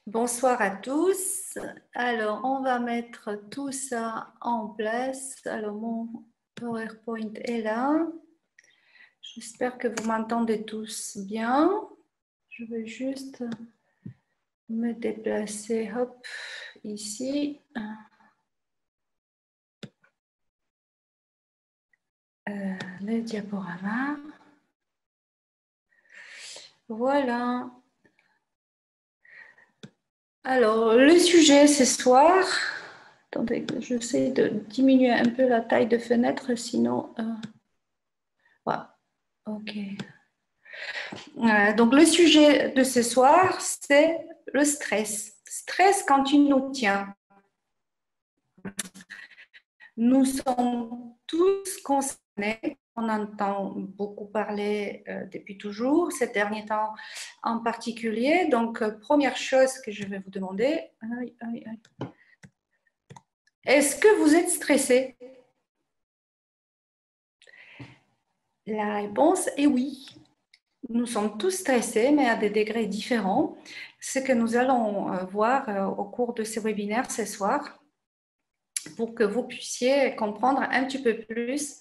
Bonsoir à tous. Alors, on va mettre tout ça en place. Alors, mon PowerPoint est là. J'espère que vous m'entendez tous bien. Je vais juste me déplacer, hop, ici. Le diaporama. Voilà. Alors, le sujet ce soir, attendez, j'essaie de diminuer un peu la taille de fenêtre, sinon, voilà, ok. Donc, le sujet de ce soir, c'est le stress. Stress quand il nous tient. Nous sommes tous concernés. On entend beaucoup parler depuis toujours, ces derniers temps en particulier. Donc, première chose que je vais vous demander, est-ce que vous êtes stressé? La réponse est oui. Nous sommes tous stressés, mais à des degrés différents. Ce que nous allons voir au cours de ce webinaire ce soir, pour que vous puissiez comprendre un petit peu plus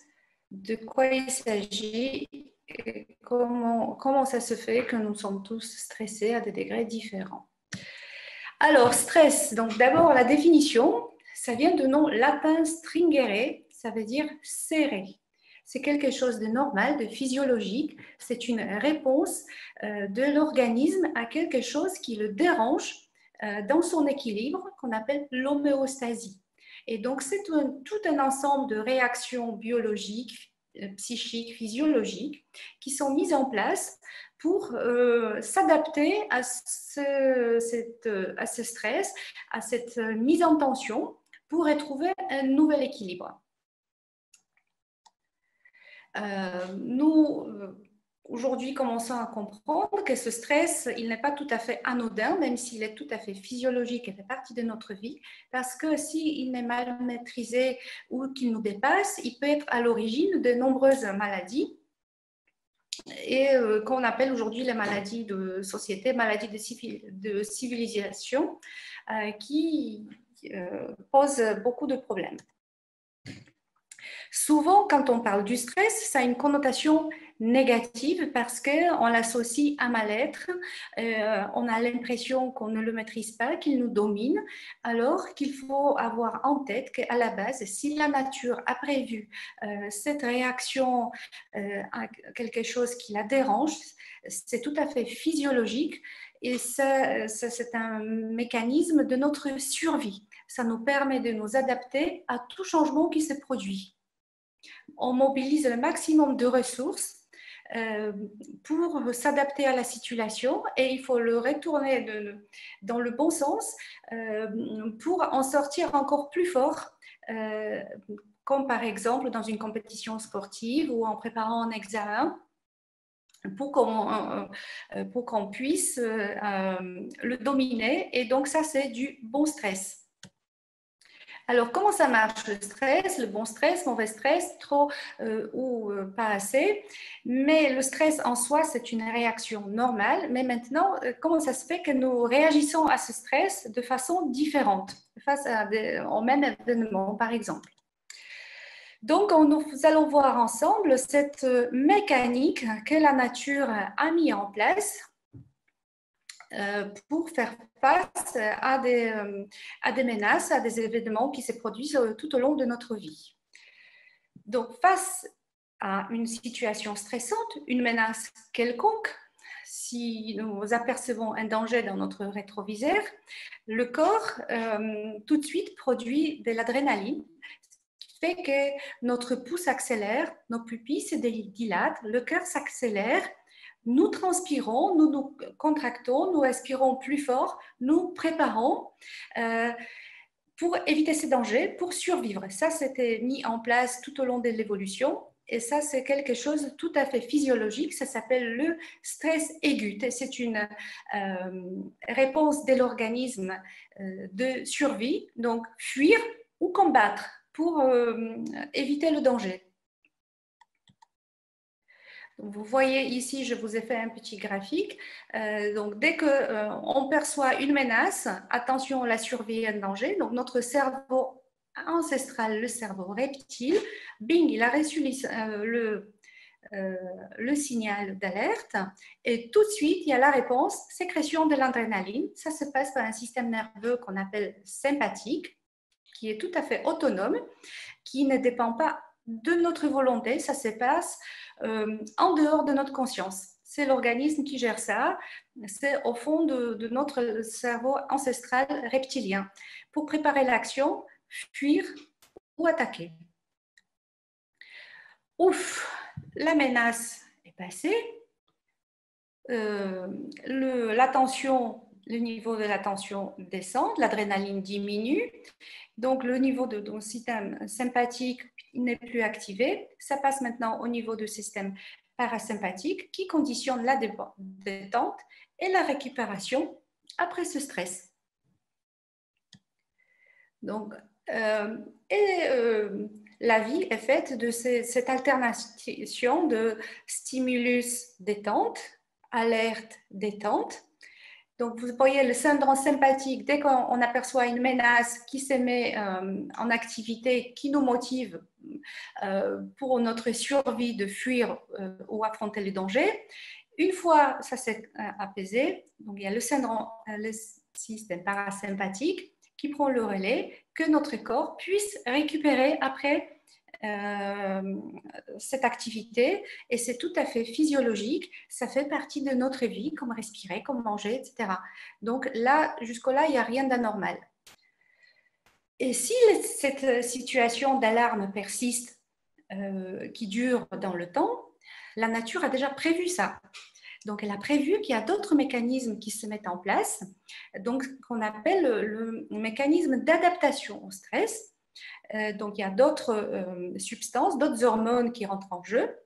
de quoi il s'agit et comment ça se fait que nous sommes tous stressés à des degrés différents. Alors, stress, donc d'abord la définition, ça vient du nom latin stringere, ça veut dire serré. C'est quelque chose de normal, de physiologique. C'est une réponse de l'organisme à quelque chose qui le dérange dans son équilibre, qu'on appelle l'homéostasie. Et donc, c'est tout un ensemble de réactions biologiques, psychiques, physiologiques qui sont mises en place pour s'adapter à ce stress, à cette mise en tension pour retrouver un nouvel équilibre. Nous, aujourd'hui, commençons à comprendre que ce stress, il n'est pas tout à fait anodin, même s'il est tout à fait physiologique et fait partie de notre vie, parce que s'il n'est mal maîtrisé ou qu'il nous dépasse, il peut être à l'origine de nombreuses maladies et qu'on appelle aujourd'hui les maladies de société, maladies de civilisation, qui posent beaucoup de problèmes. Souvent, quand on parle du stress, ça a une connotation négative parce qu'on l'associe à mal-être. On a l'impression qu'on ne le maîtrise pas, qu'il nous domine, alors qu'il faut avoir en tête qu'à la base, si la nature a prévu cette réaction à quelque chose qui la dérange, c'est tout à fait physiologique et c'est un mécanisme de notre survie. Ça nous permet de nous adapter à tout changement qui se produit. On mobilise le maximum de ressources pour s'adapter à la situation et il faut le retourner dans le bon sens pour en sortir encore plus fort, comme par exemple dans une compétition sportive ou en préparant un examen, pour qu'on puisse le dominer. Et donc ça, c'est du bon stress. Alors, comment ça marche le stress? Le bon stress, mauvais stress, trop ou pas assez. Mais le stress en soi, c'est une réaction normale. Mais maintenant, comment ça se fait que nous réagissons à ce stress de façon différente face au même événement, par exemple? Donc, nous allons voir ensemble cette mécanique que la nature a mis en place pour faire face à des menaces, à des événements qui se produisent tout au long de notre vie. Donc, face à une situation stressante, une menace quelconque, si nous apercevons un danger dans notre rétroviseur, le corps tout de suite produit de l'adrénaline, ce qui fait que notre pouls s'accélère, nos pupilles se dilatent, le cœur s'accélère, nous transpirons, nous nous contractons, nous respirons plus fort, nous préparons pour éviter ces dangers, pour survivre. Ça, c'était mis en place tout au long de l'évolution. Et ça, c'est quelque chose de tout à fait physiologique. Ça s'appelle le stress aigu. C'est une réponse de l'organisme de survie, donc fuir ou combattre pour éviter le danger. Vous voyez ici, je vous ai fait un petit graphique. Donc, dès qu'on perçoit une menace, attention, la survie est en danger. Donc, notre cerveau ancestral, le cerveau reptile, bing, il a reçu le signal d'alerte et tout de suite, il y a la réponse, sécrétion de l'adrénaline. Ça se passe par un système nerveux qu'on appelle sympathique, qui est tout à fait autonome, qui ne dépend pas de notre volonté, ça se passe en dehors de notre conscience. C'est l'organisme qui gère ça, c'est au fond de notre cerveau ancestral reptilien, pour préparer l'action, fuir ou attaquer. Ouf, la menace est passée, le niveau de la tension descend, l'adrénaline diminue, donc le niveau de ton système sympathique n'est plus activé, ça passe maintenant au niveau du système parasympathique qui conditionne la détente et la récupération après ce stress. Donc, la vie est faite de cette alternation de stimulus détente, alerte détente. Donc, vous voyez le syndrome sympathique, dès qu'on aperçoit une menace qui se met en activité, qui nous motive pour notre survie de fuir ou affronter le danger. Une fois ça s'est apaisé, donc il y a le système parasympathique qui prend le relais, que notre corps puisse récupérer après cette activité, et c'est tout à fait physiologique, ça fait partie de notre vie, comme respirer, comme manger, etc. Donc là, jusque-là, il n'y a rien d'anormal. Et si cette situation d'alarme persiste, qui dure dans le temps, la nature a déjà prévu ça. Donc, elle a prévu qu'il y a d'autres mécanismes qui se mettent en place, donc qu'on appelle le mécanisme d'adaptation au stress. Donc, il y a d'autres substances, d'autres hormones qui rentrent en jeu.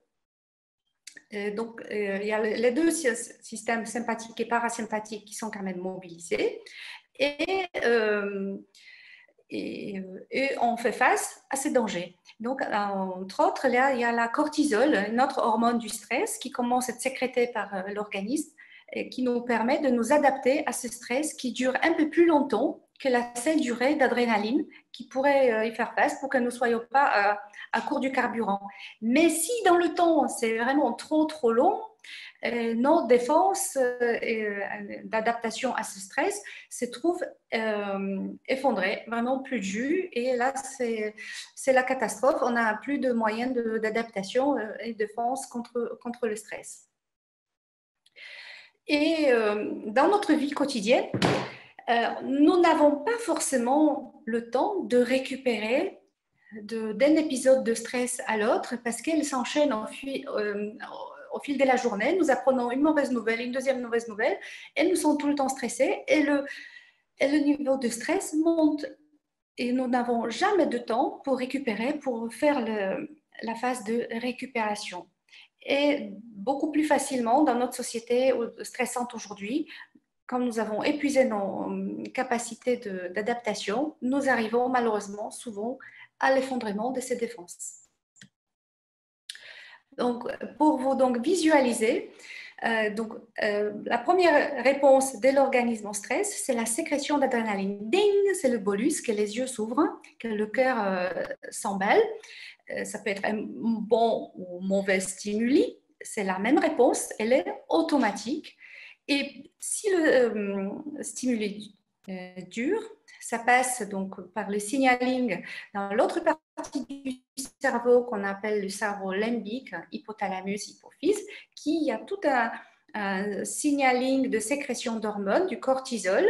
Donc, il y a les deux systèmes sympathiques et parasympathiques qui sont quand même mobilisés. Et on fait face à ces dangers. Donc, entre autres, là, il y a la cortisol, une autre hormone du stress qui commence à être sécrétée par l'organisme et qui nous permet de nous adapter à ce stress qui dure un peu plus longtemps que la seule durée d'adrénaline qui pourrait y faire face pour que nous ne soyons pas à court du carburant. Mais si dans le temps, c'est vraiment trop long, nos défenses d'adaptation à ce stress se trouvent effondrées, vraiment plus de jus, et là c'est la catastrophe, on n'a plus de moyens d'adaptation et de défense contre le stress. Et dans notre vie quotidienne, nous n'avons pas forcément le temps de récupérer d'un épisode de stress à l'autre parce qu'elle s'enchaîne au fil de la journée. Nous apprenons une mauvaise nouvelle, une deuxième mauvaise nouvelle, et nous sommes tout le temps stressés, et le niveau de stress monte. Et nous n'avons jamais de temps pour récupérer, pour faire la phase de récupération. Et beaucoup plus facilement dans notre société stressante aujourd'hui, quand nous avons épuisé nos capacités d'adaptation, nous arrivons malheureusement souvent à l'effondrement de ces défenses. Donc, pour vous visualiser, la première réponse de l'organisme au stress, c'est la sécrétion d'adrénaline. Ding, c'est le bolus, que les yeux s'ouvrent, que le cœur s'emballe. Ça peut être un bon ou mauvais stimuli. C'est la même réponse, elle est automatique. Et si le stimuli dure, ça passe donc par le signaling dans l'autre partie du cerveau qu'on appelle le cerveau limbique, hypothalamus, hypophyse, qui a tout un signaling de sécrétion d'hormones, du cortisol,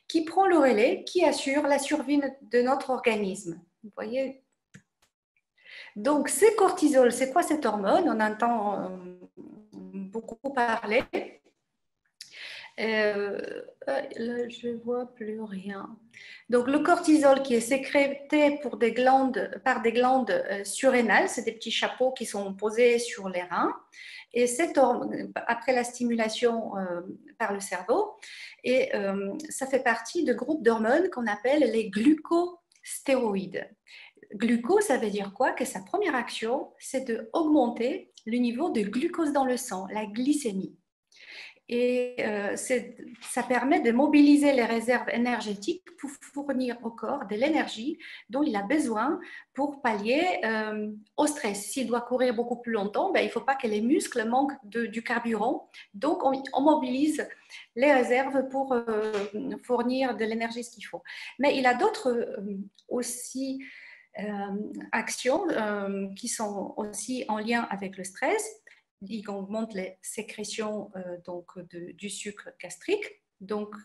qui prend le relais, qui assure la survie de notre organisme. Vous voyez ? Donc, ce cortisol, c'est quoi cette hormone? On entend beaucoup parler. Là, je ne vois plus rien. Donc, le cortisol qui est sécrété par des glandes surrénales, c'est des petits chapeaux qui sont posés sur les reins. Et après la stimulation par le cerveau, et ça fait partie de groupes d'hormones qu'on appelle les glucostéroïdes. Gluco, ça veut dire quoi? Que sa première action, c'est d'augmenter le niveau de glucose dans le sang, la glycémie. Et ça permet de mobiliser les réserves énergétiques pour fournir au corps de l'énergie dont il a besoin pour pallier au stress. S'il doit courir beaucoup plus longtemps, ben, il ne faut pas que les muscles manquent du carburant. Donc, on mobilise les réserves pour fournir de l'énergie, ce qu'il faut. Mais il a d'autres aussi actions qui sont aussi en lien avec le stress. Il augmente les sécrétions du sucre gastrique. Donc,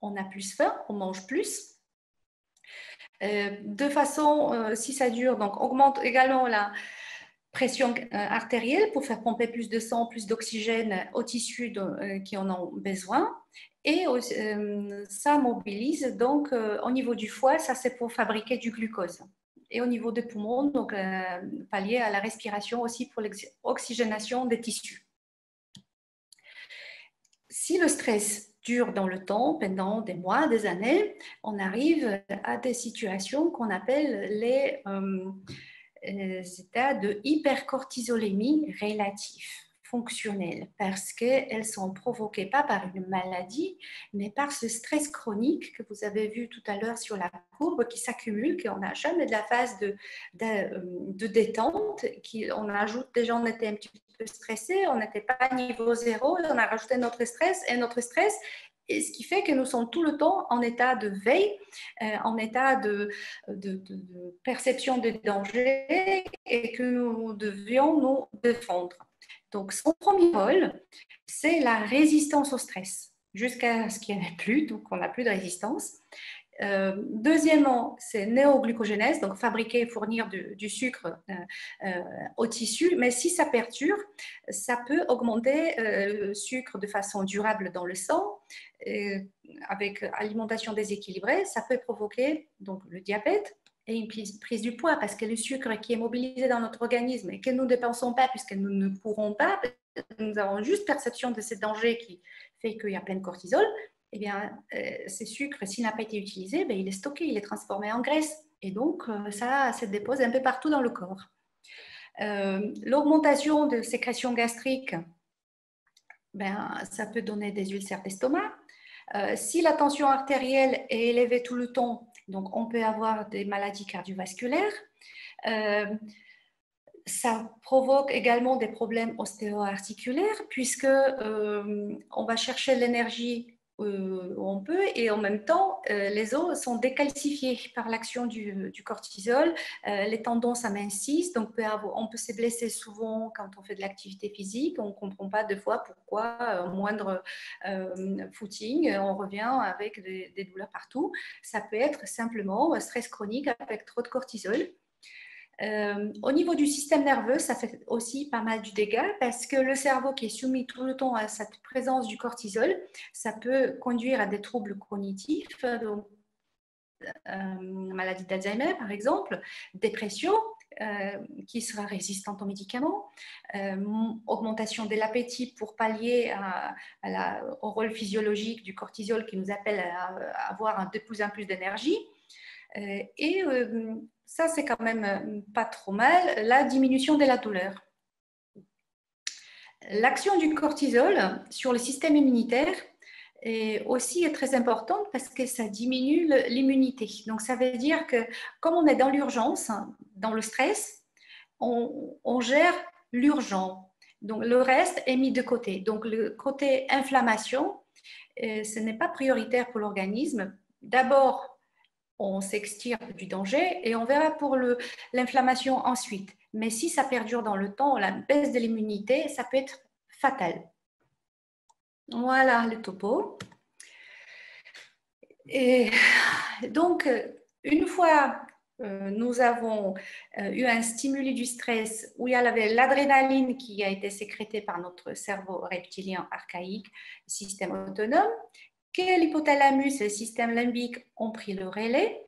on a plus faim, on mange plus. De façon, si ça dure, donc augmente également la pression artérielle pour faire pomper plus de sang, plus d'oxygène aux tissus qui en ont besoin. Et ça mobilise, donc au niveau du foie, ça c'est pour fabriquer du glucose. Et au niveau des poumons, donc pallier à la respiration aussi pour l'oxygénation des tissus. Si le stress dure dans le temps, pendant des mois, des années, on arrive à des situations qu'on appelle les états de hypercortisolémie relative fonctionnelles, parce qu'elles sont provoquées pas par une maladie, mais par ce stress chronique que vous avez vu tout à l'heure sur la courbe qui s'accumule, qu'on n'a jamais de la phase de détente, on ajoute déjà, on était un petit peu stressé, on n'était pas à niveau zéro, on a rajouté notre stress, et ce qui fait que nous sommes tout le temps en état de veille, en état de perception de danger et que nous devions nous défendre. Donc, son premier rôle, c'est la résistance au stress, jusqu'à ce qu'il n'y en ait plus, donc on n'a plus de résistance. Deuxièmement, c'est néoglucogénèse, donc fabriquer et fournir du sucre au tissu, mais si ça perdure, ça peut augmenter le sucre de façon durable dans le sang, avec alimentation déséquilibrée, ça peut provoquer donc, le diabète et une prise du poids, parce que le sucre qui est mobilisé dans notre organisme et que nous ne dépensons pas, puisque nous ne courons pas, nous avons juste perception de ce danger qui fait qu'il y a plein de cortisol, eh bien, ce sucre, s'il n'a pas été utilisé, ben, il est stocké, il est transformé en graisse. Et donc, ça se dépose un peu partout dans le corps. L'augmentation de sécrétion gastrique, ben, ça peut donner des ulcères d'estomac. Si la tension artérielle est élevée tout le temps, donc on peut avoir des maladies cardiovasculaires. Ça provoque également des problèmes ostéo-articulaires puisque on va chercher l'énergie où on peut et en même temps les os sont décalcifiés par l'action du cortisol, les tendons s'amincissent, donc on peut se blesser souvent quand on fait de l'activité physique, on ne comprend pas deux fois pourquoi au moindre footing on revient avec des douleurs partout. Ça peut être simplement stress chronique avec trop de cortisol. Au niveau du système nerveux, ça fait aussi pas mal du dégât parce que le cerveau qui est soumis tout le temps à cette présence du cortisol, ça peut conduire à des troubles cognitifs, donc, maladie d'Alzheimer par exemple, dépression qui sera résistante aux médicaments, augmentation de l'appétit pour pallier au rôle physiologique du cortisol qui nous appelle à avoir de plus en plus d'énergie. Et ça, c'est quand même pas trop mal, la diminution de la douleur. L'action du cortisol sur le système immunitaire est aussi très importante parce que ça diminue l'immunité. Donc, ça veut dire que comme on est dans l'urgence, dans le stress, on gère l'urgent. Donc, le reste est mis de côté. Donc, le côté inflammation, ce n'est pas prioritaire pour l'organisme. D'abord, on s'extire du danger et on verra pour l'inflammation ensuite. Mais si ça perdure dans le temps, la baisse de l'immunité, ça peut être fatal. Voilà le topo. Et donc, une fois nous avons eu un stimuli du stress où il y avait l'adrénaline qui a été sécrétée par notre cerveau reptilien archaïque, système autonome, que l'hypothalamus et le système limbique ont pris le relais.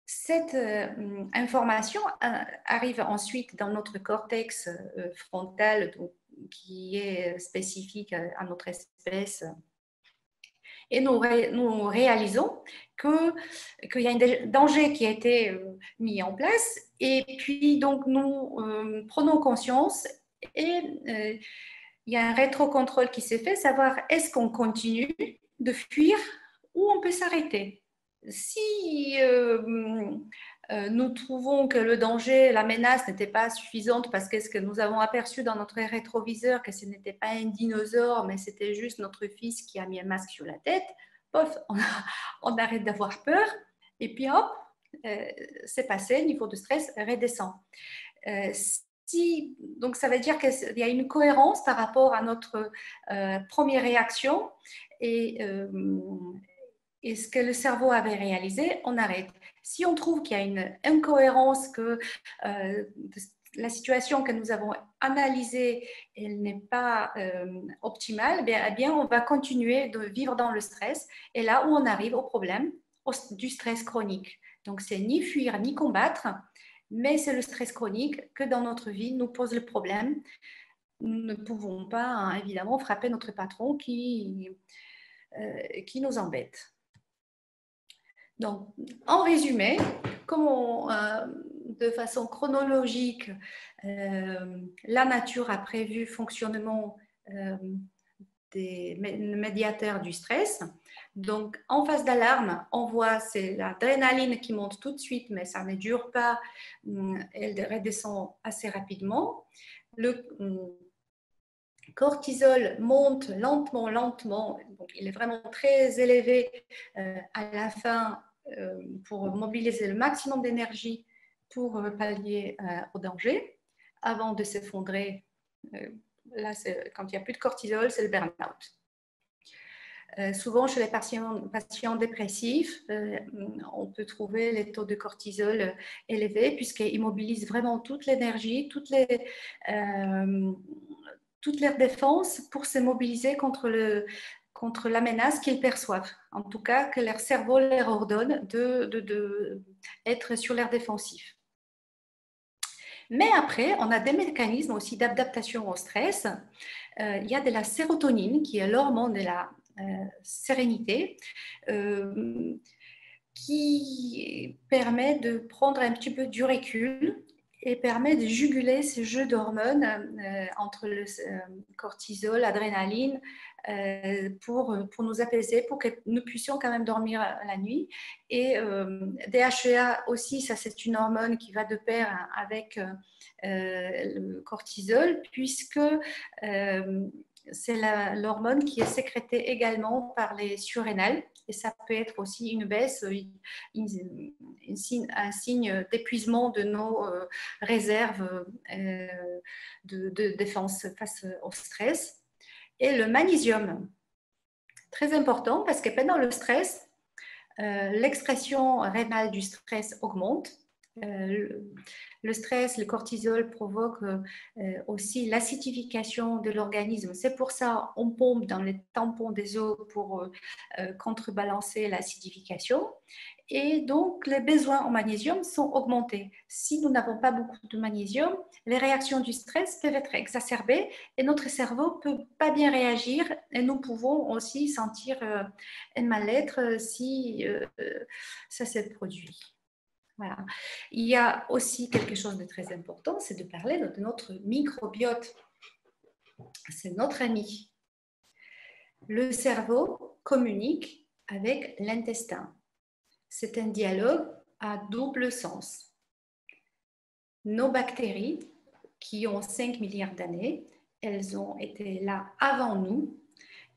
Cette information arrive ensuite dans notre cortex frontal, donc, qui est spécifique à notre espèce. Et nous réalisons qu'il y a un danger qui a été mis en place. Et puis, donc, nous prenons conscience Et il y a un rétrocontrôle qui s'est fait, savoir est-ce qu'on continue de fuir ou on peut s'arrêter. Si nous trouvons que le danger, la menace n'était pas suffisante parce que ce que nous avons aperçu dans notre rétroviseur, que ce n'était pas un dinosaure, mais c'était juste notre fils qui a mis un masque sur la tête, pof, on arrête d'avoir peur et puis hop, c'est passé, le niveau de stress redescend. Donc, ça veut dire qu'il y a une cohérence par rapport à notre première réaction et ce que le cerveau avait réalisé, on arrête. Si on trouve qu'il y a une incohérence, que la situation que nous avons analysée, elle n'est pas optimale, eh bien, on va continuer de vivre dans le stress. Et là où on arrive au problème du stress chronique. Donc, c'est ni fuir ni combattre, mais c'est le stress chronique que dans notre vie nous pose le problème. Nous ne pouvons pas, hein, évidemment, frapper notre patron qui nous embête. Donc, en résumé, comment, de façon chronologique, la nature a prévu le fonctionnement des médiateurs du stress. Donc, en phase d'alarme, on voit c'est l'adrénaline qui monte tout de suite, mais ça ne dure pas, elle redescend assez rapidement. Le cortisol monte lentement, lentement, donc il est vraiment très élevé à la fin pour mobiliser le maximum d'énergie pour pallier au danger, avant de s'effondrer. Là, quand il n'y a plus de cortisol, c'est le burn-out. Souvent, chez les patients dépressifs, on peut trouver les taux de cortisol élevés puisqu'ils mobilisent vraiment toute l'énergie, toute leur défense pour se mobiliser contre la menace qu'ils perçoivent. En tout cas, que leur cerveau leur ordonne d'être sur l'air défensif. Mais après, on a des mécanismes aussi d'adaptation au stress. Il y a de la sérotonine, qui est l'hormone de la sérénité, qui permet de prendre un petit peu du recul et permet de juguler ces jeux d'hormones entre le cortisol, l'adrénaline, pour nous apaiser, pour que nous puissions quand même dormir la nuit. Et DHEA aussi, ça c'est une hormone qui va de pair avec le cortisol, puisque c'est l'hormone qui est sécrétée également par les surrénales. Et ça peut être aussi une baisse, un signe d'épuisement de nos réserves de défense face au stress. Et le magnésium, très important parce que pendant le stress, l'expression rénale du stress augmente. Le stress, le cortisol provoque aussi l'acidification de l'organisme. C'est pour ça qu'on pompe dans les tampons des os pour contrebalancer l'acidification. Et donc, les besoins en magnésium sont augmentés. Si nous n'avons pas beaucoup de magnésium, les réactions du stress peuvent être exacerbées et notre cerveau ne peut pas bien réagir. Et nous pouvons aussi sentir un mal-être si ça se produit. Voilà. Il y a aussi quelque chose de très important, c'est de parler de notre microbiote. C'est notre ami. Le cerveau communique avec l'intestin. C'est un dialogue à double sens. Nos bactéries, qui ont 5 milliards d'années, elles ont été là avant nous.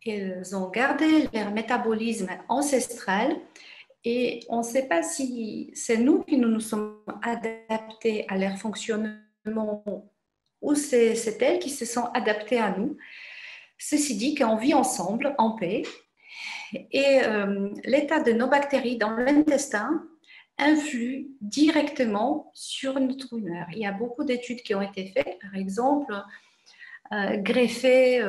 Elles ont gardé leur métabolisme ancestral. Et on ne sait pas si c'est nous qui nous sommes adaptés à leur fonctionnement ou c'est elles qui se sont adaptées à nous. Ceci dit qu'on vit ensemble en paix et l'état de nos bactéries dans l'intestin influe directement sur notre humeur. Il y a beaucoup d'études qui ont été faites, par exemple, greffer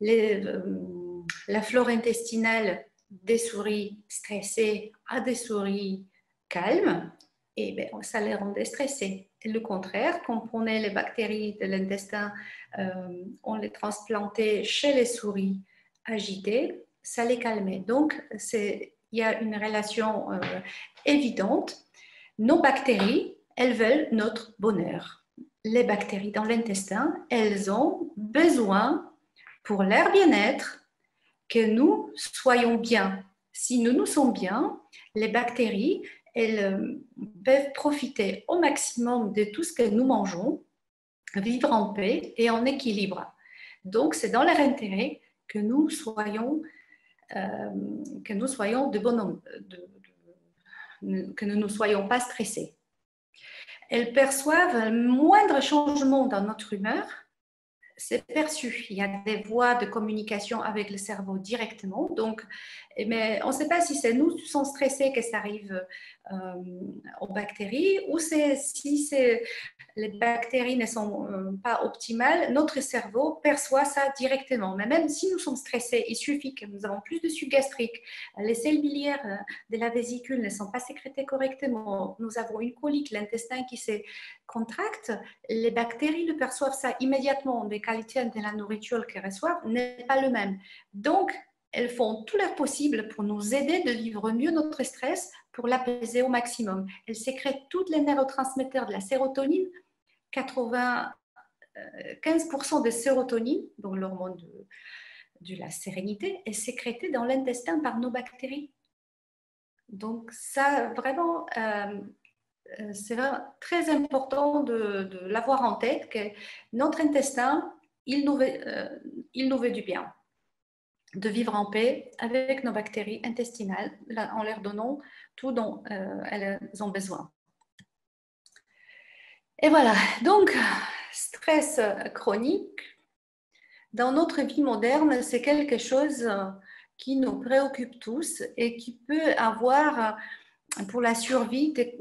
la flore intestinale des souris stressées à des souris calmes, et bien, ça les rendait stressées. Et le contraire, quand on prenait les bactéries de l'intestin, on les transplantait chez les souris agitées, ça les calmait. Donc, il y a une relation évidente. Nos bactéries, elles veulent notre bonheur. les bactéries dans l'intestin, elles ont besoin, pour leur bien-être, que nous soyons bien. Si nous nous sommes bien, les bactéries, elles peuvent profiter au maximum de tout ce que nous mangeons, vivre en paix et en équilibre. Donc, c'est dans leur intérêt que nous soyons, de bonhomme, que nous ne soyons pas stressés. Elles perçoivent le moindre changement dans notre humeur, c'est perçu. Il y a des voies de communication avec le cerveau directement. Donc, mais on ne sait pas si c'est nous qui sommes stressés que ça arrive aux bactéries ou si les bactéries ne sont pas optimales, notre cerveau perçoit ça directement. Mais même si nous sommes stressés, il suffit que nous avons plus de sucre gastrique, les selles biliaires de la vésicule ne sont pas sécrétées correctement, nous avons une colique, l'intestin qui se contracte, les bactéries le perçoivent ça immédiatement. Les qualités de la nourriture qu'elles reçoivent n'est pas le même. Donc, elles font tout leur possible pour nous aider de vivre mieux notre stress, pour l'apaiser au maximum. Elles sécrètent tous les neurotransmetteurs de la sérotonine, 95% de sérotonine, donc l'hormone de la sérénité, est sécrétée dans l'intestin par nos bactéries. Donc ça, vraiment, c'est vraiment très important de l'avoir en tête, que notre intestin, il nous veut du bien, de vivre en paix avec nos bactéries intestinales en leur donnant tout dont elles ont besoin. Et voilà, donc stress chronique, dans notre vie moderne, c'est quelque chose qui nous préoccupe tous et qui peut avoir pour la survie des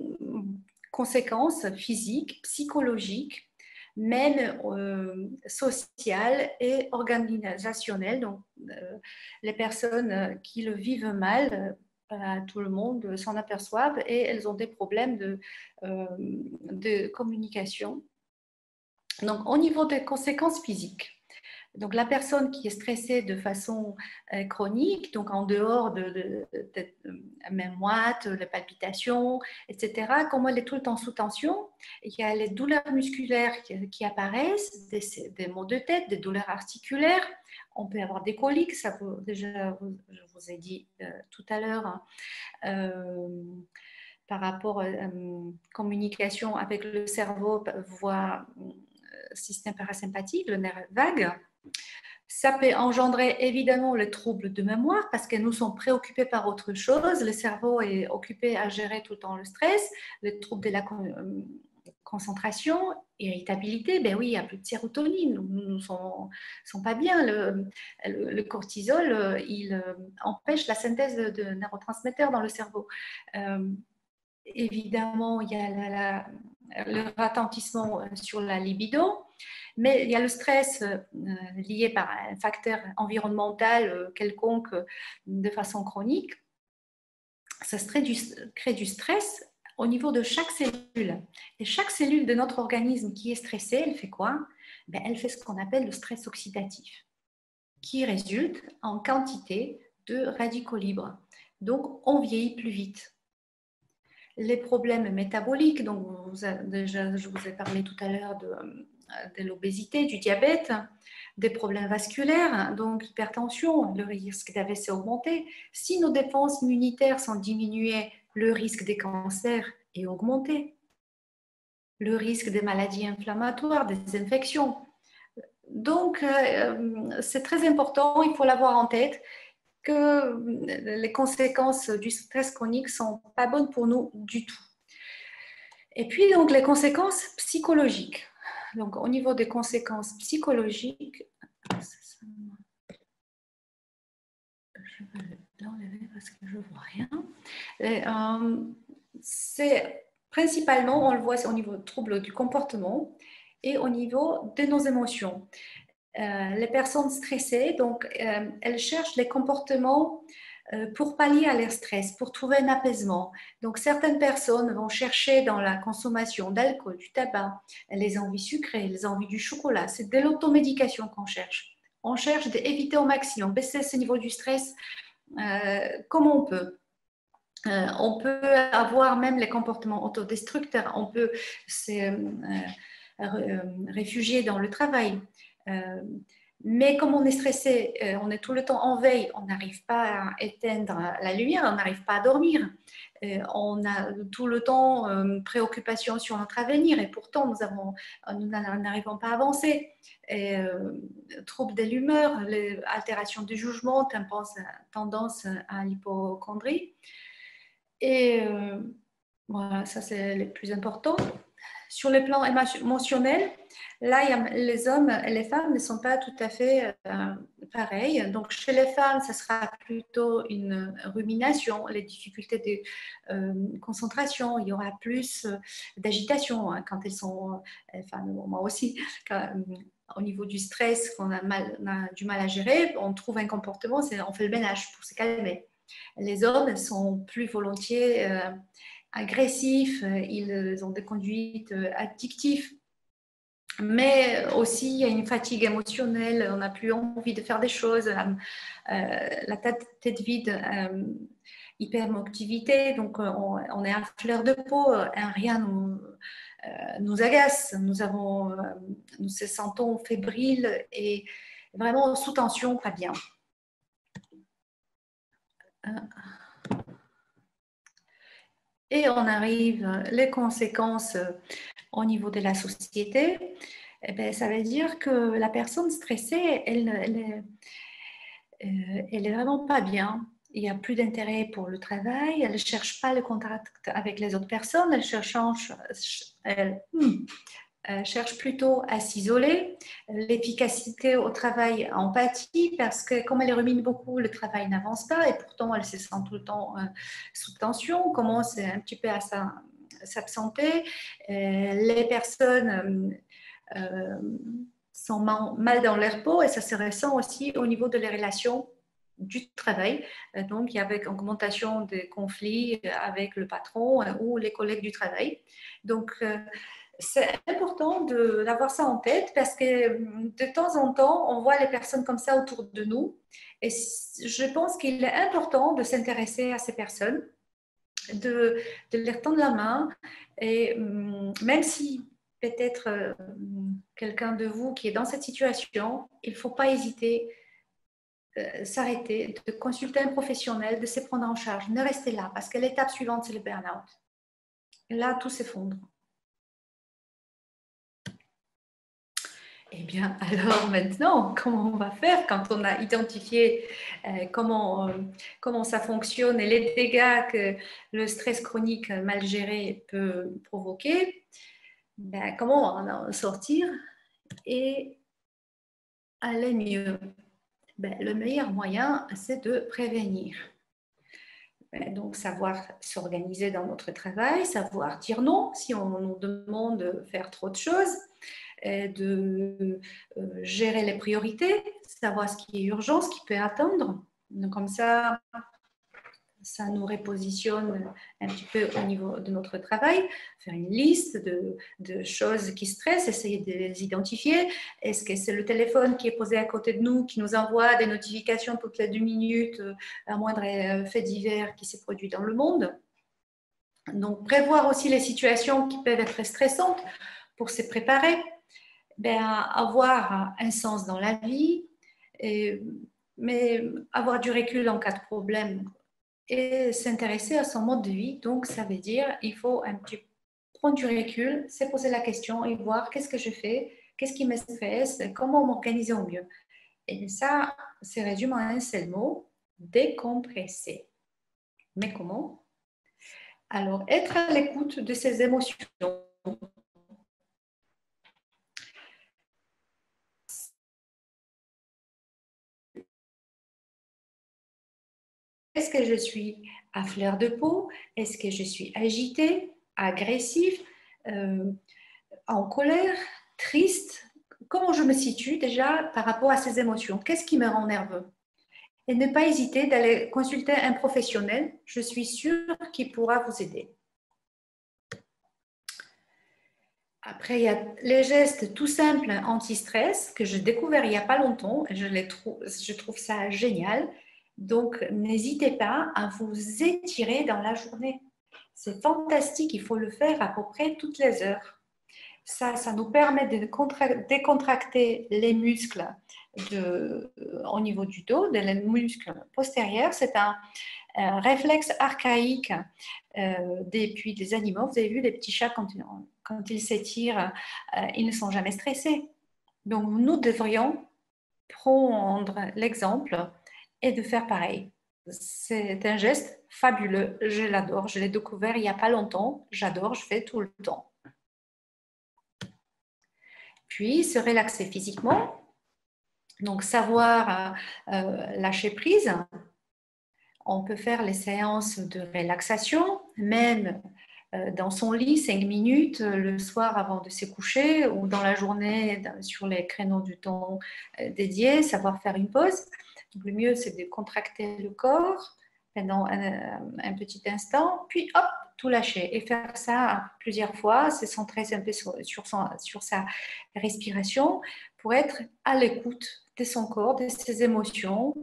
conséquences physiques, psychologiques, même sociales et organisationnelles. Donc, les personnes qui le vivent mal, tout le monde s'en aperçoivent et elles ont des problèmes de communication. Donc, au niveau des conséquences physiques, donc la personne qui est stressée de façon chronique, donc en dehors de même moite, les palpitations, etc., comme elle est tout le temps sous tension, il y a les douleurs musculaires qui apparaissent, des maux de tête, des douleurs articulaires, on peut avoir des coliques, ça déjà je vous ai dit tout à l'heure, par rapport à communication avec le cerveau, voie système parasympathique, le nerf vague. Ça peut engendrer évidemment le trouble de mémoire parce que nous sommes préoccupés par autre chose. Le cerveau est occupé à gérer tout le temps le stress, le trouble de la concentration, irritabilité. Ben oui, il n'y a plus de sérotonine, nous ne sommes pas bien. Le cortisol, il empêche la synthèse de neurotransmetteurs dans le cerveau. Évidemment, il y a le retentissement sur la libido, mais il y a le stress lié par un facteur environnemental quelconque de façon chronique. Ça crée du stress au niveau de chaque cellule. Et chaque cellule de notre organisme qui est stressée, elle fait quoi? Ben, elle fait ce qu'on appelle le stress oxydatif, qui résulte en quantité de radicaux libres. Donc, on vieillit plus vite. Les problèmes métaboliques, donc déjà, je vous ai parlé tout à l'heure de l'obésité, du diabète, des problèmes vasculaires, donc hypertension, le risque d'AVC augmenté. Si nos défenses immunitaires sont diminuées, le risque des cancers est augmenté. Le risque des maladies inflammatoires, des infections. Donc, c'est très important, il faut l'avoir en tête, que les conséquences du stress chronique ne sont pas bonnes pour nous du tout. Et puis, donc, les conséquences psychologiques. Donc, au niveau des conséquences psychologiques, je vais l'enlever parce que je ne vois rien. C'est principalement, on le voit au niveau de troubles du comportement et au niveau de nos émotions. Les personnes stressées, donc, elles cherchent les comportements pour pallier à leur stress, pour trouver un apaisement. Donc, certaines personnes vont chercher dans la consommation d'alcool, du tabac, les envies sucrées, les envies du chocolat. C'est de l'automédication qu'on cherche. On cherche d'éviter au maximum, baisser ce niveau du stress comme on peut. On peut avoir même les comportements autodestructeurs. On peut réfugiés dans le travail. Mais comme on est stressé, on est tout le temps en veille, on n'arrive pas à éteindre la lumière, on n'arrive pas à dormir. On a tout le temps préoccupation sur notre avenir et pourtant nous n'arrivons pas à avancer. Troubles de l'humeur, altération du jugement, tendance à l'hypochondrie. Et voilà, ça c'est le plus important. Sur le plan émotionnel, là, les hommes et les femmes ne sont pas tout à fait pareils. Donc, chez les femmes, ça sera plutôt une rumination, les difficultés de concentration. Il y aura plus d'agitation hein, quand elles sont, enfin, moi aussi, au niveau du stress, qu'on a du mal à gérer, on trouve un comportement, on fait le ménage pour se calmer. Les hommes sont plus volontiers agressifs, ils ont des conduites addictives, mais aussi il y a une fatigue émotionnelle, on n'a plus envie de faire des choses, la tête vide, hyperactivité, donc on est à fleur de peau, rien nous agace, nous se sentons fébriles et vraiment sous tension, pas bien. Et on arrive, les conséquences au niveau de la société, eh bien, ça veut dire que la personne stressée, elle est vraiment pas bien. Il n'y a plus d'intérêt pour le travail, elle ne cherche pas le contact avec les autres personnes, elle cherche plutôt à s'isoler. L'efficacité au travail en pâtit parce que comme elle rumine beaucoup, le travail n'avance pas et pourtant elle se sent tout le temps sous tension, commence un petit peu à s'absenter. Les personnes sont mal dans leur peau et ça se ressent aussi au niveau de les relations du travail. Donc, il y a avec augmentation des conflits avec le patron ou les collègues du travail. Donc, c'est important d'avoir ça en tête parce que de temps en temps, on voit les personnes comme ça autour de nous. Et je pense qu'il est important de s'intéresser à ces personnes, de leur tendre la main. Et même si peut-être quelqu'un de vous qui est dans cette situation, il ne faut pas hésiter, s'arrêter, de consulter un professionnel, de se prendre en charge. Ne restez là parce que l'étape suivante, c'est le burn-out. Et là, tout s'effondre. Eh bien, alors maintenant, comment on va faire quand on a identifié comment ça fonctionne et les dégâts que le stress chronique mal géré peut provoquer? Ben, comment en sortir et aller mieux? Ben, le meilleur moyen, c'est de prévenir. Ben, donc, savoir s'organiser dans notre travail, savoir dire non si on nous demande de faire trop de choses, de gérer les priorités, savoir ce qui est urgent, ce qui peut attendre. Donc, comme ça nous repositionne un petit peu au niveau de notre travail, faire une liste de choses qui stressent, essayer de les identifier. Est-ce que c'est le téléphone qui est posé à côté de nous, qui nous envoie des notifications toutes les 2 minutes, à moindre fait divers qui s'est produit dans le monde? Donc, prévoir aussi les situations qui peuvent être stressantes pour se préparer. Ben, avoir un sens dans la vie, mais avoir du recul en cas de problème et s'intéresser à son mode de vie. Donc, ça veut dire il faut un petit prendre du recul, se poser la question et voir qu'est-ce que je fais, qu'est-ce qui me stresse, comment m'organiser au mieux. Et ça, se résume en un seul mot, décompresser. Mais comment? Alors, être à l'écoute de ses émotions. Est-ce que je suis à fleur de peau? Est-ce que je suis agitée, agressive, en colère, triste? Comment je me situe déjà par rapport à ces émotions? Qu'est-ce qui me rend nerveux? Et ne pas hésiter d'aller consulter un professionnel. Je suis sûre qu'il pourra vous aider. Après, il y a les gestes tout simples anti-stress que j'ai découvert il n'y a pas longtemps. Je trouve ça génial. Donc, n'hésitez pas à vous étirer dans la journée. C'est fantastique, il faut le faire à peu près toutes les heures. Ça nous permet de décontracter les muscles au niveau du dos, les muscles postérieurs. C'est un réflexe archaïque depuis des animaux. Vous avez vu, les petits chats, quand ils s'étirent, ils ne sont jamais stressés. Donc, nous devrions prendre l'exemple et de faire pareil. C'est un geste fabuleux. Je l'adore. Je l'ai découvert il n'y a pas longtemps. J'adore, je fais tout le temps. Puis, se relaxer physiquement. Donc, savoir lâcher prise. On peut faire les séances de relaxation, même dans son lit, 5 minutes le soir avant de se coucher ou dans la journée sur les créneaux du temps dédiés, savoir faire une pause. Donc, le mieux, c'est de contracter le corps pendant un petit instant, puis hop, tout lâcher et faire ça plusieurs fois, se centrer un peu sur sa respiration pour être à l'écoute de son corps, de ses émotions,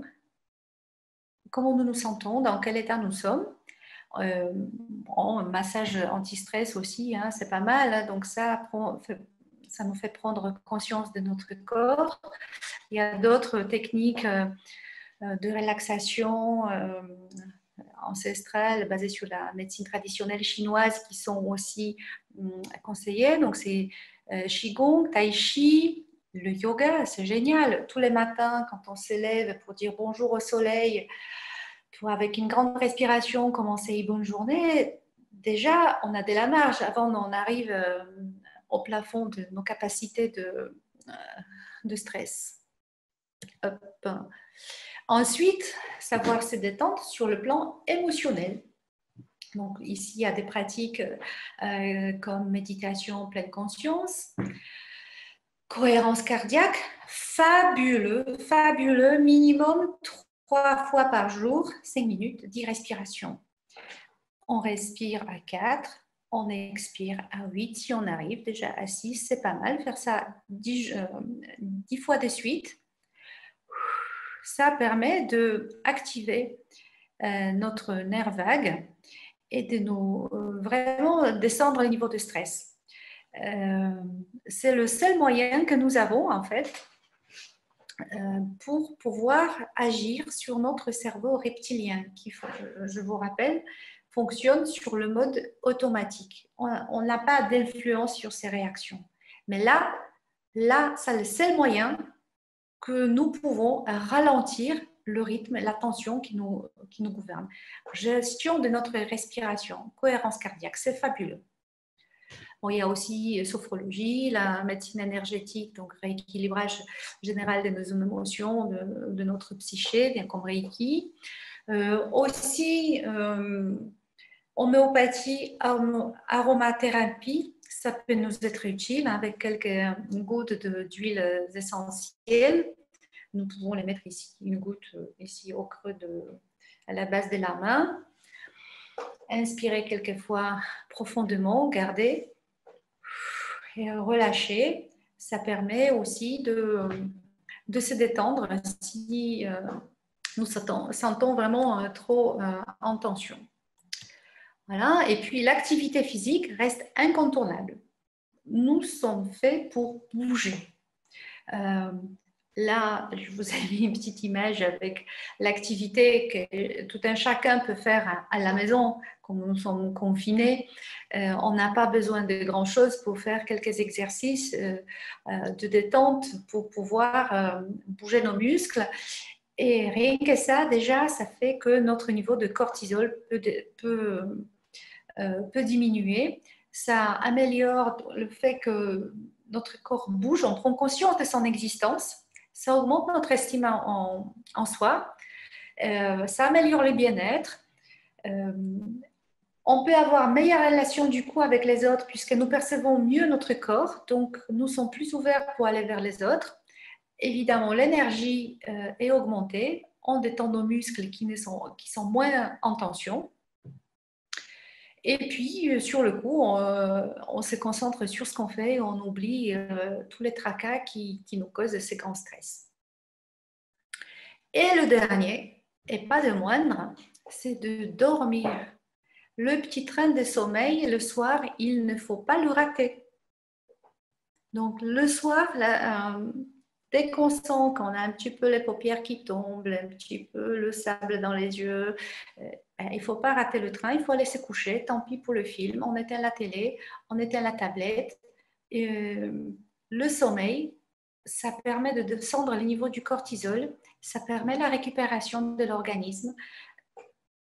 comment nous nous sentons, dans quel état nous sommes. Massage anti-stress aussi, hein, c'est pas mal. Hein, donc ça nous fait prendre conscience de notre corps. Il y a d'autres techniques de relaxation ancestrale basées sur la médecine traditionnelle chinoise qui sont aussi conseillées. Donc c'est Qigong, Tai Chi, le yoga, c'est génial. Tous les matins, quand on s'élève pour dire bonjour au soleil, pour avec une grande respiration commencer une bonne journée, déjà, on a de la marge. Avant, on arrive au plafond de nos capacités de stress. Hop. Ensuite, savoir se détendre sur le plan émotionnel. Donc, ici, il y a des pratiques comme méditation pleine conscience, cohérence cardiaque, fabuleux, fabuleux, minimum 3 fois par jour, 5 minutes, 10 respirations. On respire à 4, on expire à 8. Si on arrive déjà à 6, c'est pas mal. Faire ça 10 fois de suite, ça permet d'activer notre nerf vague et de nous vraiment descendre le niveau de stress. C'est le seul moyen que nous avons, en fait, pour pouvoir agir sur notre cerveau reptilien, qui, je vous rappelle, fonctionne sur le mode automatique. On n'a pas d'influence sur ses réactions. Mais là, c'est le seul moyen que nous pouvons ralentir le rythme, la tension qui nous gouverne. Gestion de notre respiration, cohérence cardiaque, c'est fabuleux. Bon, il y a aussi sophrologie, la médecine énergétique, donc rééquilibrage général de nos émotions, de notre psyché, bien comme Reiki. Aussi, homéopathie, aromathérapie, ça peut nous être utile avec quelques gouttes d'huile essentielle. Nous pouvons les mettre ici, une goutte ici au creux à la base de la main. Inspirez quelquefois profondément, gardez et relâcher. Ça permet aussi de se détendre si nous sentons vraiment trop en tension. Voilà. Et puis l'activité physique reste incontournable. Nous sommes faits pour bouger. Là, je vous ai mis une petite image avec l'activité que tout un chacun peut faire à la maison, comme nous sommes confinés. On n'a pas besoin de grand-chose pour faire quelques exercices de détente pour pouvoir bouger nos muscles. Et rien que ça, déjà, ça fait que notre niveau de cortisol peut diminuer. Ça améliore le fait que notre corps bouge, on prend conscience de son existence. Ça augmente notre estime en soi, ça améliore le bien-être. On peut avoir meilleure relation du coup avec les autres puisque nous percevons mieux notre corps, donc nous sommes plus ouverts pour aller vers les autres. Évidemment, l'énergie est augmentée, on détend nos muscles qui sont moins en tension. Et puis, sur le coup, on se concentre sur ce qu'on fait et on oublie tous les tracas qui nous causent ces grands stress. Et le dernier, et pas le moindre, c'est de dormir. Le petit train de sommeil, le soir, il ne faut pas le rater. Donc, le soir, dès qu'on sent qu'on a un petit peu les paupières qui tombent, un petit peu le sable dans les yeux, il ne faut pas rater le train, il faut aller se coucher. Tant pis pour le film, on éteint la télé, on éteint la tablette. Le sommeil, ça permet de descendre le niveau du cortisol, ça permet la récupération de l'organisme,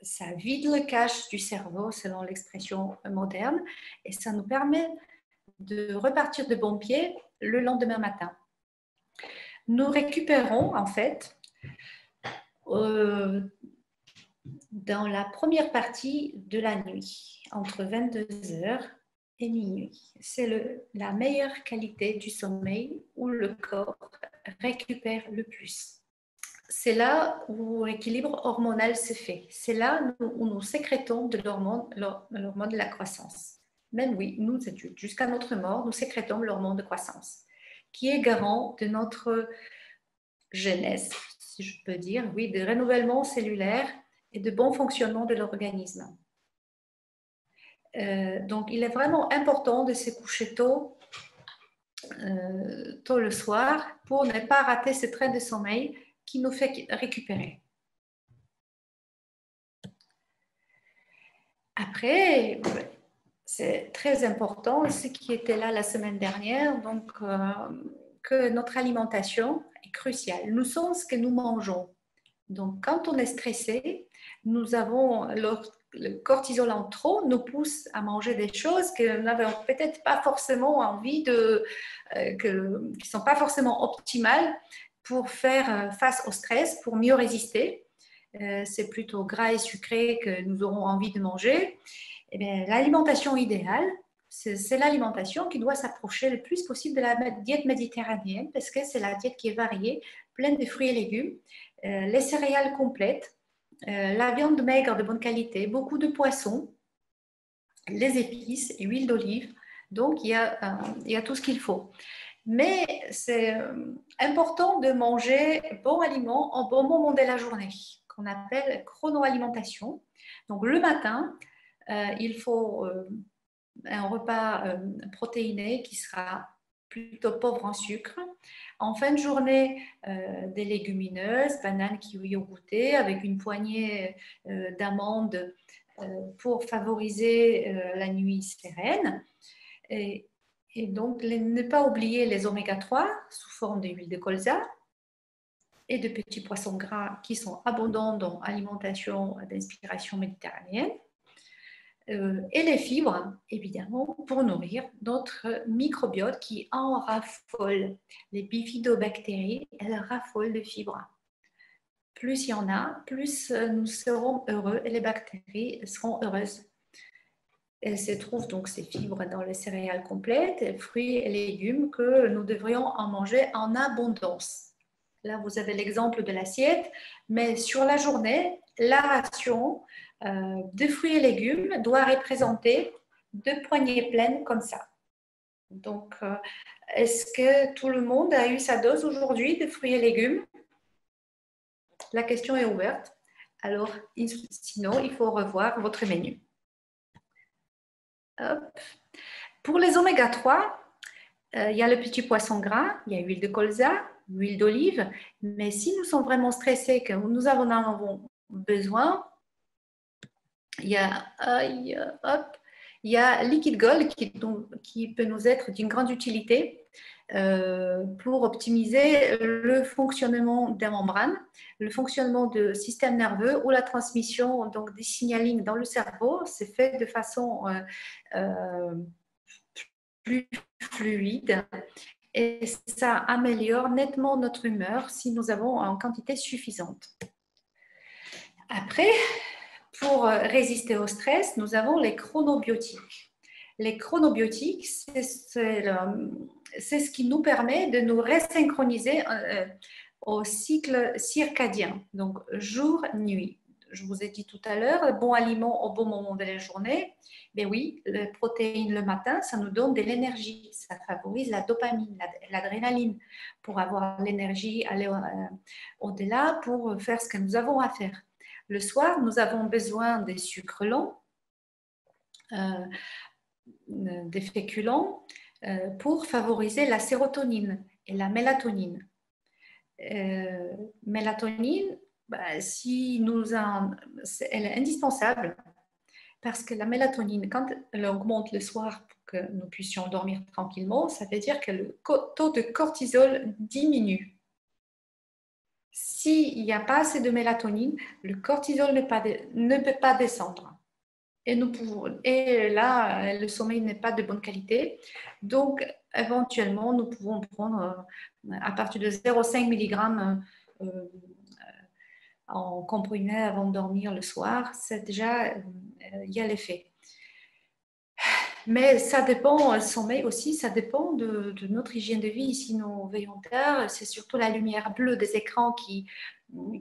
ça vide le cache du cerveau, selon l'expression moderne, et ça nous permet de repartir de bon pied le lendemain matin. Nous récupérons en fait dans la première partie de la nuit, entre 22h et minuit. C'est la meilleure qualité du sommeil où le corps récupère le plus. C'est là où l'équilibre hormonal se fait. C'est là où nous sécrétons de l'hormone de la croissance. Même oui, nous adultes, jusqu'à notre mort, nous sécrétons l'hormone de croissance, qui est garant de notre jeunesse, si je peux dire, oui, de renouvellement cellulaire et de bon fonctionnement de l'organisme. Donc, il est vraiment important de se coucher tôt le soir pour ne pas rater ce train de sommeil qui nous fait récupérer. Après, c'est très important, ce qui était là la semaine dernière, donc que notre alimentation est cruciale. Nous sommes ce que nous mangeons. Donc, quand on est stressé, nous avons le cortisol en trop nous pousse à manger des choses que nous n'avons peut-être pas forcément envie qui ne sont pas forcément optimales pour faire face au stress, pour mieux résister. C'est plutôt gras et sucré que nous aurons envie de manger. Eh bien, l'alimentation idéale, c'est l'alimentation qui doit s'approcher le plus possible de la diète méditerranéenne parce que c'est la diète qui est variée, pleine de fruits et légumes, les céréales complètes, la viande maigre de bonne qualité, beaucoup de poissons, les épices, l'huile d'olive. Donc, il y a tout ce qu'il faut. Mais c'est important de manger bon aliment en bon moment de la journée, qu'on appelle chronoalimentation. Donc, le matin, il faut un repas protéiné qui sera plutôt pauvre en sucre. En fin de journée, des légumineuses, bananes, kiwis au goûter, avec une poignée d'amandes pour favoriser la nuit sereine. Et donc, ne pas oublier les oméga 3 sous forme d'huile de colza et de petits poissons gras qui sont abondants dans l'alimentation d'inspiration méditerranéenne. Et les fibres, évidemment, pour nourrir notre microbiote qui en raffole. Les bifidobactéries, elles raffolent de fibres. Plus il y en a, plus nous serons heureux et les bactéries seront heureuses. Elles se trouvent donc ces fibres dans les céréales complètes, les fruits et légumes que nous devrions en manger en abondance. Là, vous avez l'exemple de l'assiette, mais sur la journée, la ration de fruits et légumes doit représenter 2 poignées pleines comme ça. Donc, est-ce que tout le monde a eu sa dose aujourd'hui de fruits et légumes? La question est ouverte. Alors, sinon, il faut revoir votre menu. Hop. Pour les oméga 3, il y a le petit poisson gras, il y a l'huile de colza, l'huile d'olive, mais si nous sommes vraiment stressés, que nous en avons besoin, il y a Liquid Gold qui peut nous être d'une grande utilité pour optimiser le fonctionnement des membranes, le fonctionnement du système nerveux ou la transmission donc, des signalings dans le cerveau. C'est fait de façon plus fluide et ça améliore nettement notre humeur si nous avons en quantité suffisante. Après, pour résister au stress, nous avons les chronobiotiques. Les chronobiotiques, c'est ce qui nous permet de nous resynchroniser au cycle circadien, donc jour-nuit. Je vous ai dit tout à l'heure, bon aliment au bon moment de la journée. Mais oui, les protéines le matin, ça nous donne de l'énergie. Ça favorise la dopamine, l'adrénaline, pour avoir l'énergie, aller au-delà, pour faire ce que nous avons à faire. Le soir, nous avons besoin des sucres lents, des féculents, pour favoriser la sérotonine et la mélatonine. Mélatonine, si elle est indispensable parce que la mélatonine, quand elle augmente le soir pour que nous puissions dormir tranquillement, ça veut dire que le taux de cortisol diminue. S'il n'y a pas assez de mélatonine, le cortisol ne peut pas descendre. Et là, le sommeil n'est pas de bonne qualité. Donc, éventuellement, nous pouvons prendre à partir de 0,5 mg en comprimé avant de dormir le soir. C'est déjà, il y a l'effet. Mais ça dépend, le sommeil aussi, ça dépend de notre hygiène de vie. Si nous veillons tard, c'est surtout la lumière bleue des écrans qui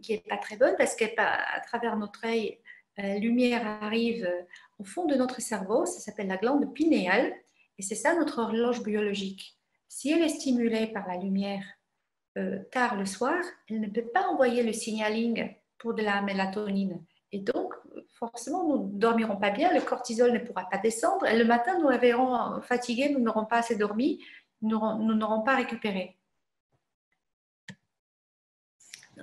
est pas très bonne parce qu'à travers notre œil, la lumière arrive au fond de notre cerveau, ça s'appelle la glande pinéale, et c'est ça notre horloge biologique. Si elle est stimulée par la lumière tard le soir, elle ne peut pas envoyer le signaling pour de la mélatonine. Et donc, forcément, nous ne dormirons pas bien, le cortisol ne pourra pas descendre, et le matin, nous réveillerons fatigués, nous n'aurons pas assez dormi, nous n'aurons pas récupéré.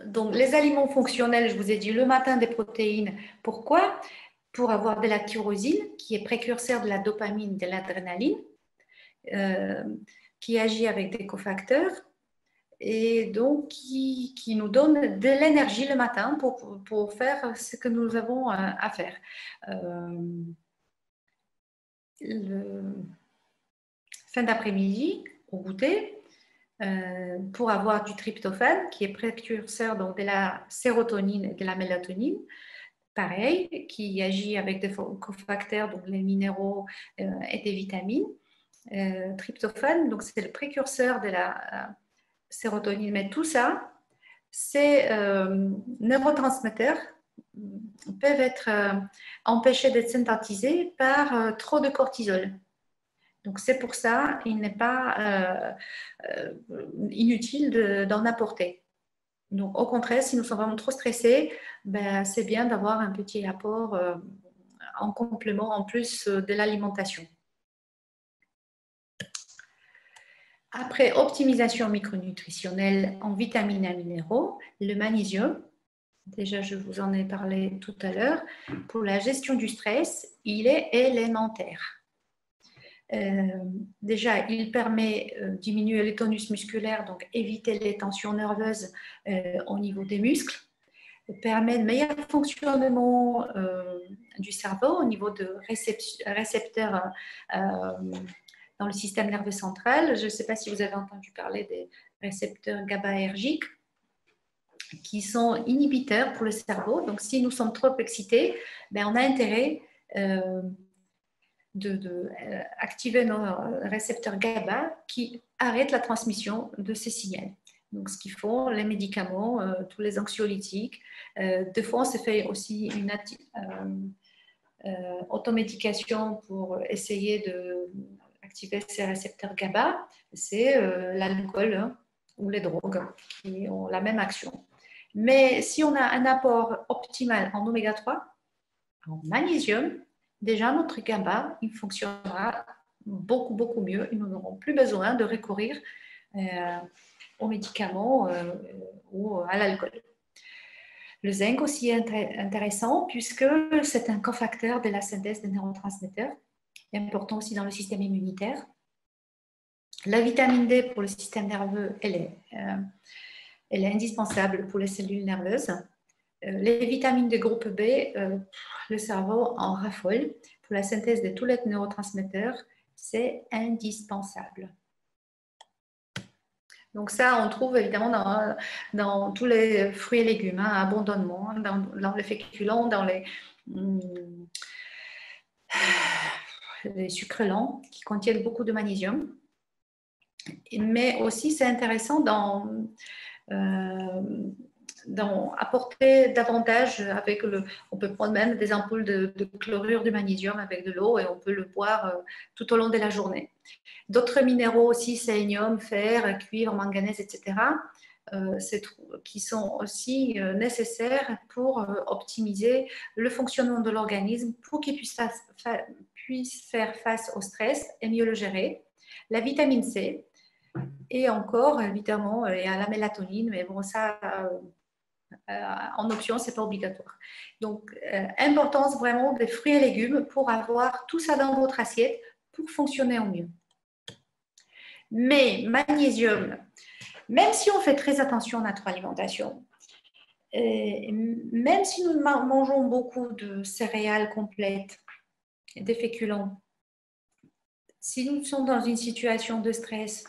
Donc, les aliments fonctionnels, je vous ai dit le matin des protéines. Pourquoi? Pour avoir de la tyrosine, qui est précurseur de la dopamine, de l'adrénaline, qui agit avec des cofacteurs et donc qui nous donne de l'énergie le matin pour faire ce que nous avons à faire. Fin d'après-midi, au goûter, pour avoir du tryptophane, qui est précurseur donc, de la sérotonine et de la mélatonine, pareil, qui agit avec des cofacteurs, donc les minéraux et des vitamines. Tryptophane, donc c'est le précurseur de la sérotonine, mais tout ça, ces neurotransmetteurs peuvent être empêchés d'être synthétisés par trop de cortisol. Donc c'est pour ça qu'il n'est pas inutile d'en apporter. Donc au contraire, si nous sommes vraiment trop stressés, c'est bien d'avoir un petit apport en complément en plus de l'alimentation. Après optimisation micronutritionnelle en vitamines et minéraux, le magnésium, déjà je vous en ai parlé tout à l'heure, pour la gestion du stress, il est élémentaire. Déjà, il permet de diminuer le tonus musculaire, donc éviter les tensions nerveuses au niveau des muscles, permet de meilleur fonctionnement du cerveau au niveau de récepteurs dans le système nerveux central. Je ne sais pas si vous avez entendu parler des récepteurs GABAergiques qui sont inhibiteurs pour le cerveau. Donc, si nous sommes trop excités, on a intérêt d'activer nos récepteurs GABA qui arrêtent la transmission de ces signaux. Donc, ce qu'ils font, les médicaments, tous les anxiolytiques. Des fois, on se fait aussi une automédication pour essayer d'activer ces récepteurs GABA. C'est l'alcool ou les drogues qui ont la même action. Mais si on a un apport optimal en oméga 3, en magnésium, déjà notre GABA, il fonctionnera beaucoup, beaucoup mieux et nous n'aurons plus besoin de recourir aux médicaments ou à l'alcool. Le zinc aussi est intéressant puisque c'est un cofacteur de la synthèse des neurotransmetteurs, important aussi dans le système immunitaire. La vitamine D pour le système nerveux, elle est indispensable pour les cellules nerveuses. Les vitamines de groupe B, le cerveau en raffole. Pour la synthèse de tous les neurotransmetteurs, c'est indispensable. Donc ça, on trouve évidemment dans tous les fruits et légumes, abondamment, dans les féculents, dans les sucres lents qui contiennent beaucoup de magnésium. Mais aussi, c'est intéressant apporter davantage avec on peut prendre même des ampoules de chlorure de magnésium avec de l'eau et on peut le boire tout au long de la journée. D'autres minéraux aussi, sélénium, fer, cuivre, manganèse, etc., qui sont aussi nécessaires pour optimiser le fonctionnement de l'organisme pour qu'il puisse faire face au stress et mieux le gérer. La vitamine C et encore, évidemment, il y a la mélatonine, mais bon, ça, en option, ce n'est pas obligatoire. Donc, importance vraiment des fruits et légumes pour avoir tout ça dans votre assiette pour fonctionner au mieux. Mais magnésium, même si on fait très attention à notre alimentation, même si nous mangeons beaucoup de céréales complètes, des féculents, si nous sommes dans une situation de stress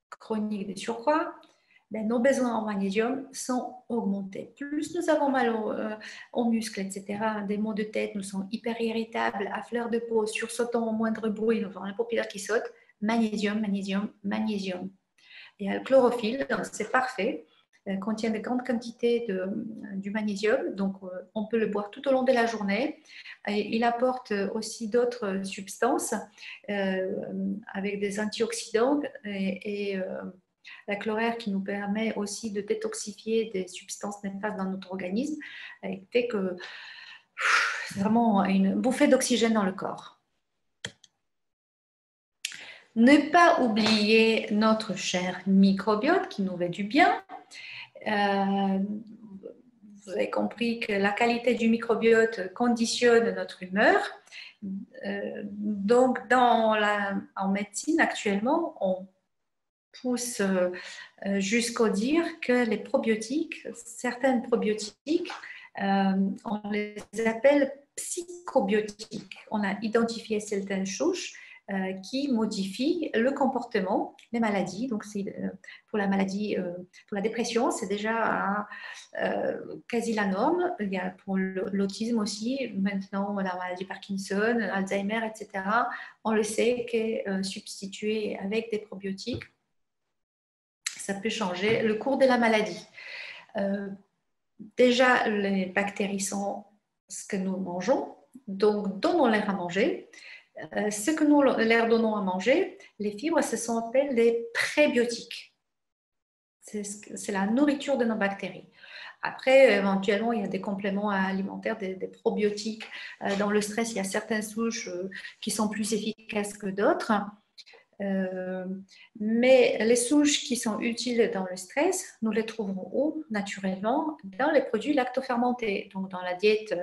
chronique de surcroît, ben, nos besoins en magnésium sont augmentés. Plus nous avons mal aux muscles, etc., des maux de tête, nous sommes hyper irritables, à fleur de peau, sursautant au moindre bruit, nous avons la paupière qui saute, magnésium, magnésium, magnésium. Et le chlorophylle, c'est parfait, contient de grandes quantités du magnésium, donc on peut le boire tout au long de la journée. Et il apporte aussi d'autres substances avec des antioxydants et la chlorère qui nous permet aussi de détoxifier des substances néfastes dans notre organisme, fait que c'est vraiment une bouffée d'oxygène dans le corps. Ne pas oublier notre cher microbiote qui nous fait du bien. Vous avez compris que la qualité du microbiote conditionne notre humeur. Donc, en médecine, actuellement, on pousse jusqu'au dire que les probiotiques, certaines probiotiques, on les appelle psychobiotiques. On a identifié certaines souches qui modifient le comportement des maladies. Donc, pour la maladie, pour la dépression, c'est déjà quasi la norme. Il y a pour l'autisme aussi, maintenant la maladie Parkinson, Alzheimer, etc. On le sait qu'est substitué avec des probiotiques, ça peut changer le cours de la maladie. Déjà, les bactéries sont ce que nous mangeons, donc donnons-leur à manger. Ce que nous leur donnons à manger, les fibres, ce sont appelées des prébiotiques. C'est la nourriture de nos bactéries. Après, éventuellement, il y a des compléments alimentaires, des probiotiques. Dans le stress, il y a certaines souches qui sont plus efficaces que d'autres. Mais les souches qui sont utiles dans le stress, nous les trouverons où? Naturellement, dans les produits lactofermentés. Donc, dans la diète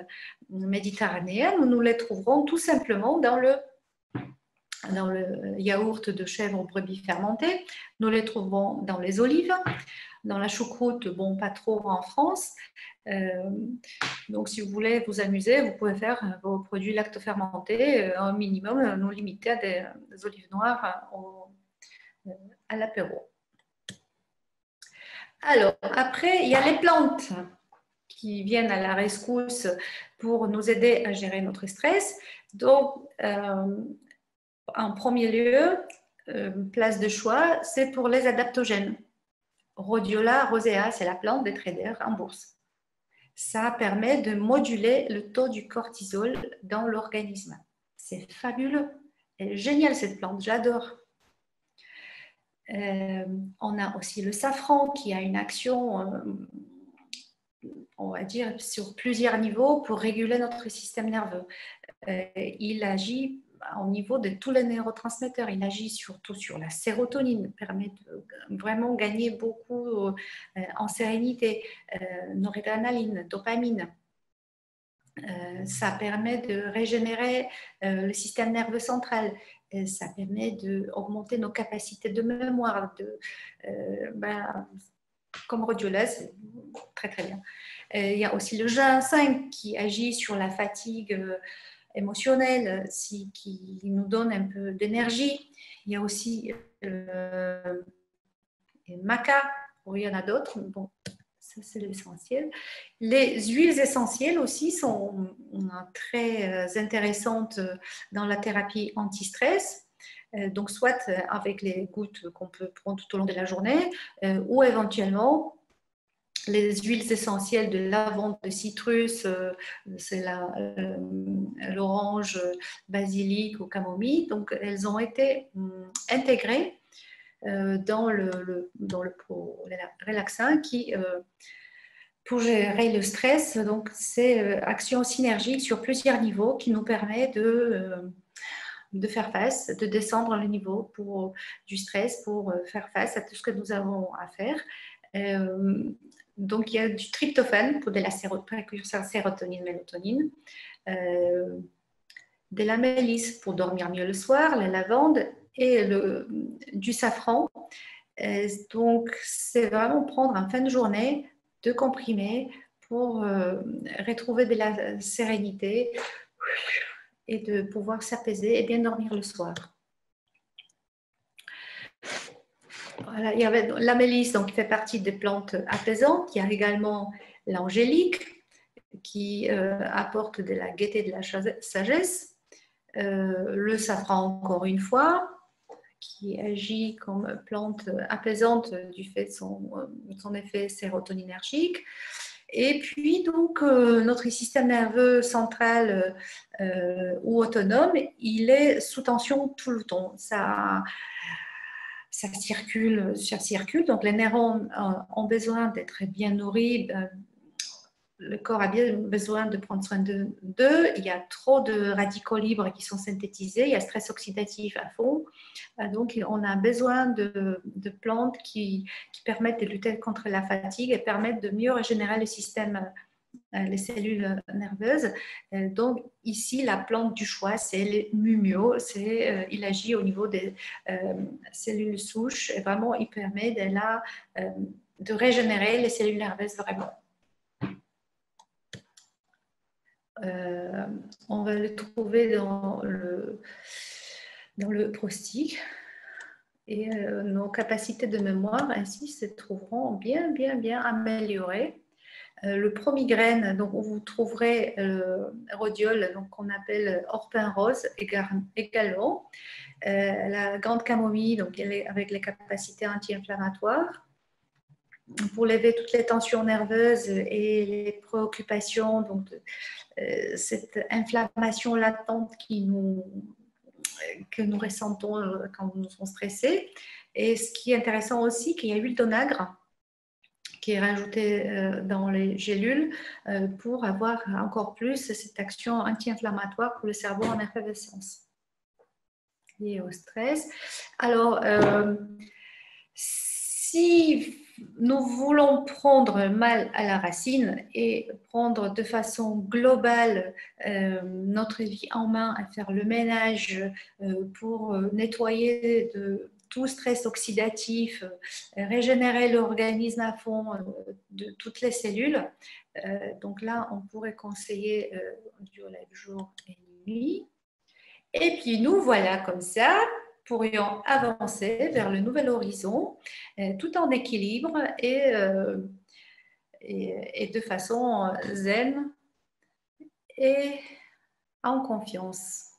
méditerranéenne, nous les trouverons tout simplement dans le yaourt de chèvre ou brebis fermenté. Nous les trouverons dans les olives, dans la choucroute, bon, pas trop en France. Donc, si vous voulez vous amuser, vous pouvez faire vos produits lactofermentés au minimum, nous limiter à des olives noires à l'apéro. Alors, après, il y a les plantes qui viennent à la rescousse pour nous aider à gérer notre stress. Donc, en premier lieu, place de choix, c'est pour les adaptogènes. Rhodiola rosea, c'est la plante des traders en bourse. Ça permet de moduler le taux du cortisol dans l'organisme. C'est fabuleux. Elle est géniale cette plante, j'adore. On a aussi le safran qui a une action, on va dire, sur plusieurs niveaux pour réguler notre système nerveux. Il agit au niveau de tous les neurotransmetteurs. Il agit surtout sur la sérotonine, permet de vraiment gagner beaucoup en sérénité, noradrénaline, dopamine. Ça permet de régénérer le système nerveux central. Ça permet d'augmenter nos capacités de mémoire. Comme rhodiola, c'est très très bien. Il y a aussi le ginseng qui agit sur la fatigue émotionnelle, qui nous donne un peu d'énergie. Il y a aussi maca, il y en a d'autres, bon, ça c'est l'essentiel. Les huiles essentielles aussi sont très intéressantes dans la thérapie anti-stress. Donc, soit avec les gouttes qu'on peut prendre tout au long de la journée, ou éventuellement les huiles essentielles de lavande, de citrus, c'est l'orange, basilic ou camomille. Donc, elles ont été intégrées dans le relaxin qui, pour gérer le stress, donc c'est action synergique sur plusieurs niveaux qui nous permet de faire face, de descendre le niveau du stress pour faire face à tout ce que nous avons à faire. Donc, il y a du tryptophane pour de la précurseur sérotonine, mélatonine, de la mélisse pour dormir mieux le soir, la lavande et du safran. Donc, c'est vraiment prendre en fin de journée 2 comprimés pour retrouver de la sérénité et de pouvoir s'apaiser et bien dormir le soir. Voilà, il y avait la mélisse, donc, qui fait partie des plantes apaisantes. Il y a également l'angélique qui apporte de la gaieté, de la sagesse. Le safran, encore une fois, qui agit comme plante apaisante du fait de son effet sérotoninergique. Et puis, donc, notre système nerveux central ou autonome, il est sous tension tout le temps. Ça circule, donc les neurones ont besoin d'être bien nourris, le corps a bien besoin de prendre soin d'eux. Il y a trop de radicaux libres qui sont synthétisés, il y a stress oxydatif à fond. Donc, on a besoin de plantes qui permettent de lutter contre la fatigue et permettent de mieux régénérer le système, les cellules nerveuses. Donc, ici, la plante du choix, c'est le mumio. Il agit au niveau des cellules souches et vraiment, il permet de régénérer les cellules nerveuses vraiment. On va le trouver dans le proustique et nos capacités de mémoire ainsi se trouveront bien améliorées. Le promigraine, donc vous trouverez rhodiole, donc qu'on appelle orpin rose également. La grande camomille, donc elle est avec les capacités anti-inflammatoires pour lever toutes les tensions nerveuses et les préoccupations, donc cette inflammation latente que nous ressentons quand nous sommes stressés. Et ce qui est intéressant aussi, qu'il y a l'huile d'onagre qui est rajoutée dans les gélules pour avoir encore plus cette action anti-inflammatoire pour le cerveau en effervescence liée au stress. Alors, si nous voulons prendre mal à la racine et prendre de façon globale notre vie en main, à faire le ménage pour nettoyer de tout stress oxydatif, régénérer l'organisme à fond de toutes les cellules, donc là, on pourrait conseiller du jour et nuit. Et puis nous voilà comme ça, pourrions avancer vers le nouvel horizon tout en équilibre et de façon zen et en confiance.